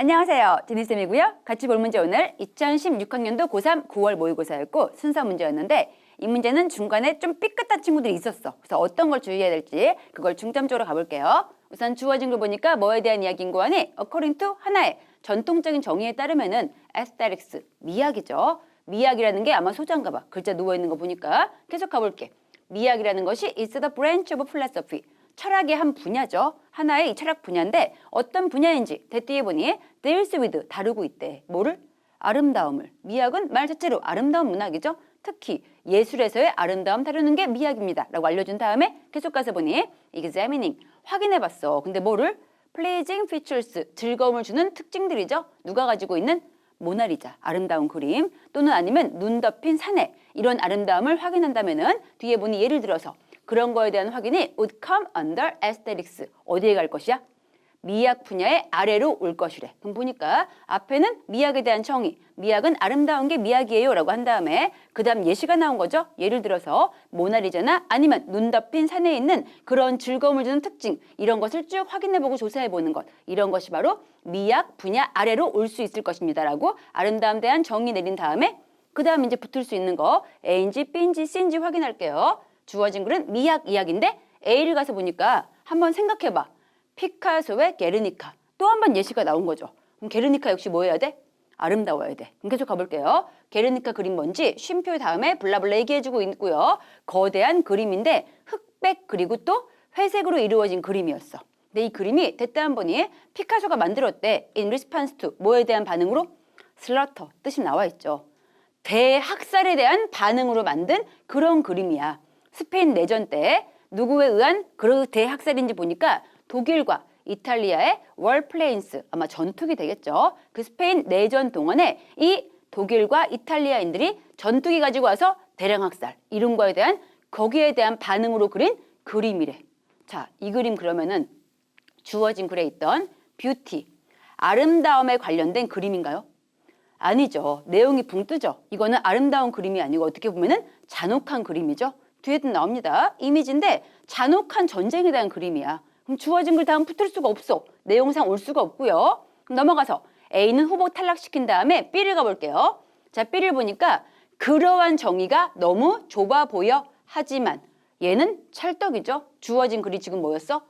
안녕하세요. 제니쌤이고요. 같이 볼 문제 오늘 2016학년도 고3 9월 모의고사였고 순서 문제였는데 이 문제는 중간에 좀 삐끗한 친구들이 있었어. 그래서 어떤 걸 주의해야 될지 그걸 중점적으로 가볼게요. 우선 주어진 걸 보니까 뭐에 대한 이야기인 거 아니? According to 하나의 전통적인 정의에 따르면은 aesthetics, 미학이죠. 미학이라는 게 아마 소자인가 봐. 글자 누워있는 거 보니까 계속 가볼게. 미학이라는 것이 is the branch of philosophy. 철학의 한 분야죠. 하나의 이 철학 분야인데 어떤 분야인지 대띠에 보니 deals with 다루고 있대. 뭐를? 아름다움을. 미학은 말 자체로 아름다운 문학이죠. 특히 예술에서의 아름다움 다루는 게 미학입니다. 라고 알려준 다음에 계속 가서 보니 examining 확인해봤어. 근데 뭐를? pleasing features 즐거움을 주는 특징들이죠. 누가 가지고 있는? 모나리자 아름다운 그림 또는 아니면 눈 덮인 사내 이런 아름다움을 확인한다면은 뒤에 보니 예를 들어서 그런 거에 대한 확인이 would come under aesthetics. 어디에 갈 것이야? 미학 분야의 아래로 올 것이래. 그럼 보니까 앞에는 미학에 대한 정의. 미학은 아름다운 게 미학이에요 라고 한 다음에 그 다음 예시가 나온 거죠. 예를 들어서 모나리자나 아니면 눈 덮인 산에 있는 그런 즐거움을 주는 특징. 이런 것을 쭉 확인해보고 조사해보는 것. 이런 것이 바로 미학 분야 아래로 올 수 있을 것입니다 라고 아름다움에 대한 정의 내린 다음에 그 다음 이제 붙을 수 있는 거 A인지 B인지 C인지 확인할게요. 주어진 글은 미학 이야기인데 A를 가서 보니까 한번 생각해봐. 피카소의 게르니카. 또 한 번 예시가 나온 거죠. 그럼 게르니카 역시 뭐 해야 돼? 아름다워야 돼. 그럼 계속 가볼게요. 게르니카 그림 뭔지 쉼표 다음에 블라블라 얘기해주고 있고요. 거대한 그림인데 흑백 그리고 또 회색으로 이루어진 그림이었어. 근데 이 그림이 됐다 한 번이 피카소가 만들었대. In response to 뭐에 대한 반응으로? 슬러터 뜻이 나와 있죠. 대학살에 대한 반응으로 만든 그런 그림이야. 스페인 내전 때 누구에 의한 그 대학살인지 보니까 독일과 이탈리아의 월플레인스 아마 전투기 되겠죠. 그 스페인 내전 동안에 이 독일과 이탈리아인들이 전투기 가지고 와서 대량 학살 이런 거에 대한 거기에 대한 반응으로 그린 그림이래. 자, 이 그림 그러면은 주어진 글에 있던 뷰티 아름다움에 관련된 그림인가요? 아니죠. 내용이 붕 뜨죠. 이거는 아름다운 그림이 아니고 어떻게 보면은 잔혹한 그림이죠. 뒤에도 나옵니다. 이미지인데 잔혹한 전쟁에 대한 그림이야. 그럼 주어진 글 다음 붙을 수가 없어. 내용상 올 수가 없고요. 그럼 넘어가서 A는 후보 탈락시킨 다음에 B를 가볼게요. 자, B를 보니까 그러한 정의가 너무 좁아 보여 하지만 얘는 찰떡이죠. 주어진 글이 지금 뭐였어?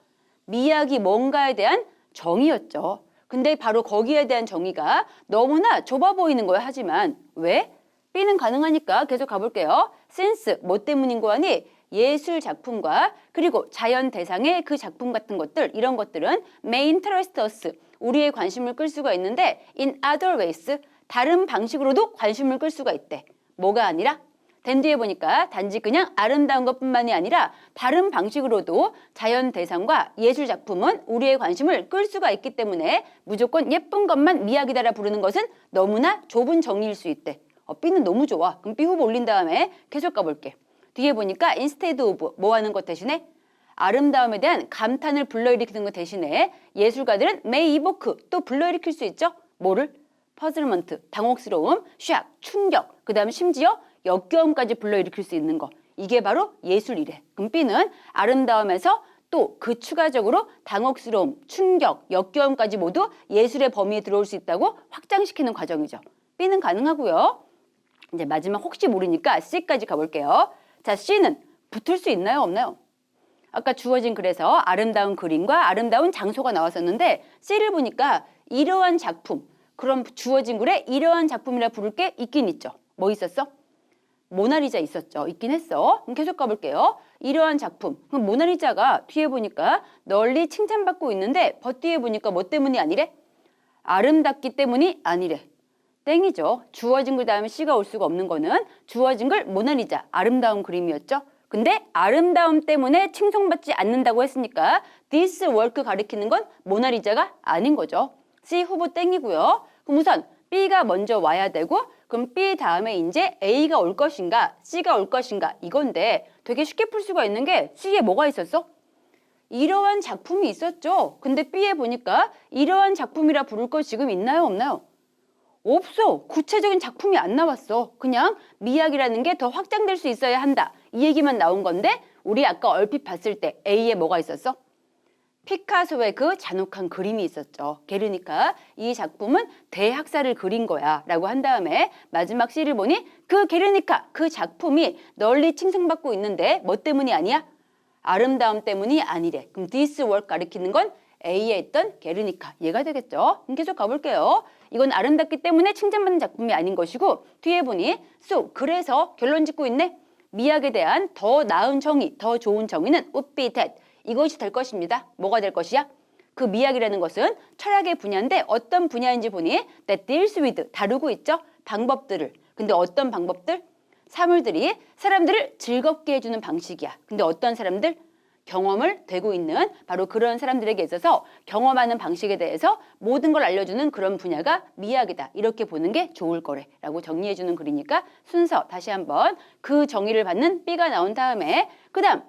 미학이 뭔가에 대한 정의였죠. 근데 바로 거기에 대한 정의가 너무나 좁아 보이는 거야. 하지만 왜? B는 가능하니까 계속 가볼게요. 센스, 뭐 때문인 거 아니? 예술 작품과 그리고 자연 대상의 그 작품 같은 것들 이런 것들은 may interest us 우리의 관심을 끌 수가 있는데 in other ways 다른 방식으로도 관심을 끌 수가 있대. 뭐가 아니라? 된 뒤에 보니까 단지 그냥 아름다운 것뿐만이 아니라 다른 방식으로도 자연 대상과 예술 작품은 우리의 관심을 끌 수가 있기 때문에 무조건 예쁜 것만 미학이다라 부르는 것은 너무나 좁은 정의일 수 있대. B는 너무 좋아. 그럼 B 후보 올린 다음에 계속 가볼게. 뒤에 보니까 instead of 뭐 하는 것 대신에 아름다움에 대한 감탄을 불러일으키는 것 대신에 예술가들은 may evoke 또 불러일으킬 수 있죠. 뭐를? puzzlement, 당혹스러움, shock, 충격, 그 다음에 심지어 역겨움까지 불러일으킬 수 있는 거. 이게 바로 예술이래. 그럼 B는 아름다움에서 또 그 추가적으로 당혹스러움, 충격, 역겨움까지 모두 예술의 범위에 들어올 수 있다고 확장시키는 과정이죠. B는 가능하고요. 이제 마지막 혹시 모르니까 C까지 가볼게요. 자, C는 붙을 수 있나요? 없나요? 아까 주어진 글에서 아름다운 그림과 아름다운 장소가 나왔었는데 C를 보니까 이러한 작품, 그럼 주어진 글에 이러한 작품이라 부를 게 있긴 있죠. 뭐 있었어? 모나리자 있었죠. 있긴 했어. 그럼 계속 가볼게요. 이러한 작품. 그럼 모나리자가 뒤에 보니까 널리 칭찬받고 있는데 뒤에 보니까 뭐 때문이 아니래? 아름답기 때문이 아니래. 땡이죠. 주어진 글 다음에 C가 올 수가 없는 거는 주어진 글 모나리자 아름다운 그림이었죠. 근데 아름다움 때문에 칭송받지 않는다고 했으니까 this work 가리키는 건 모나리자가 아닌 거죠. C 후보 땡이고요. 그럼 우선 B가 먼저 와야 되고 그럼 B 다음에 이제 A가 올 것인가 C가 올 것인가 이건데 되게 쉽게 풀 수가 있는 게 C에 뭐가 있었어? 이러한 작품이 있었죠. 근데 B에 보니까 이러한 작품이라 부를 거 지금 있나요? 없나요? 없어. 구체적인 작품이 안 나왔어. 그냥 미학이라는 게 더 확장될 수 있어야 한다. 이 얘기만 나온 건데 우리 아까 얼핏 봤을 때 A에 뭐가 있었어? 피카소의 그 잔혹한 그림이 있었죠. 게르니카. 이 작품은 대학살을 그린 거야 라고 한 다음에 마지막 시를 보니 그 게르니카, 그 작품이 널리 칭송받고 있는데 뭐 때문이 아니야? 아름다움 때문이 아니래. 그럼 this work 가리키는 건 A에 있던 게르니카. 얘가 되겠죠. 그럼 계속 가볼게요. 이건 아름답기 때문에 칭찬받는 작품이 아닌 것이고 뒤에 보니 so 그래서 결론 짓고 있네. 미학에 대한 더 나은 정의, 더 좋은 정의는 would be that. 이것이 될 것입니다. 뭐가 될 것이야? 그 미학이라는 것은 철학의 분야인데 어떤 분야인지 보니 that deals with 다루고 있죠. 방법들을. 근데 어떤 방법들? 사물들이 사람들을 즐겁게 해주는 방식이야. 근데 어떤 사람들? 경험을 되고 있는 바로 그런 사람들에게 있어서 경험하는 방식에 대해서 모든 걸 알려주는 그런 분야가 미학이다. 이렇게 보는 게 좋을 거래라고 정리해주는 글이니까 순서 다시 한번 그 정의를 받는 B가 나온 다음에 그 다음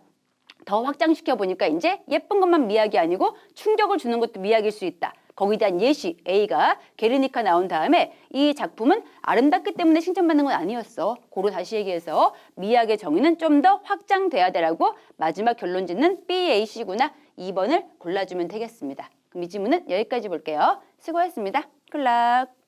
더 확장시켜 보니까 이제 예쁜 것만 미학이 아니고 충격을 주는 것도 미학일 수 있다. 거기에 대한 예시 A가 게르니카 나온 다음에 이 작품은 아름답기 때문에 칭찬받는 건 아니었어. 고로 다시 얘기해서 미학의 정의는 좀 더 확장돼야 되라고 마지막 결론 짓는 B, A, C구나. 2번을 골라주면 되겠습니다. 그럼 이 지문은 여기까지 볼게요. 수고하셨습니다. 굿락.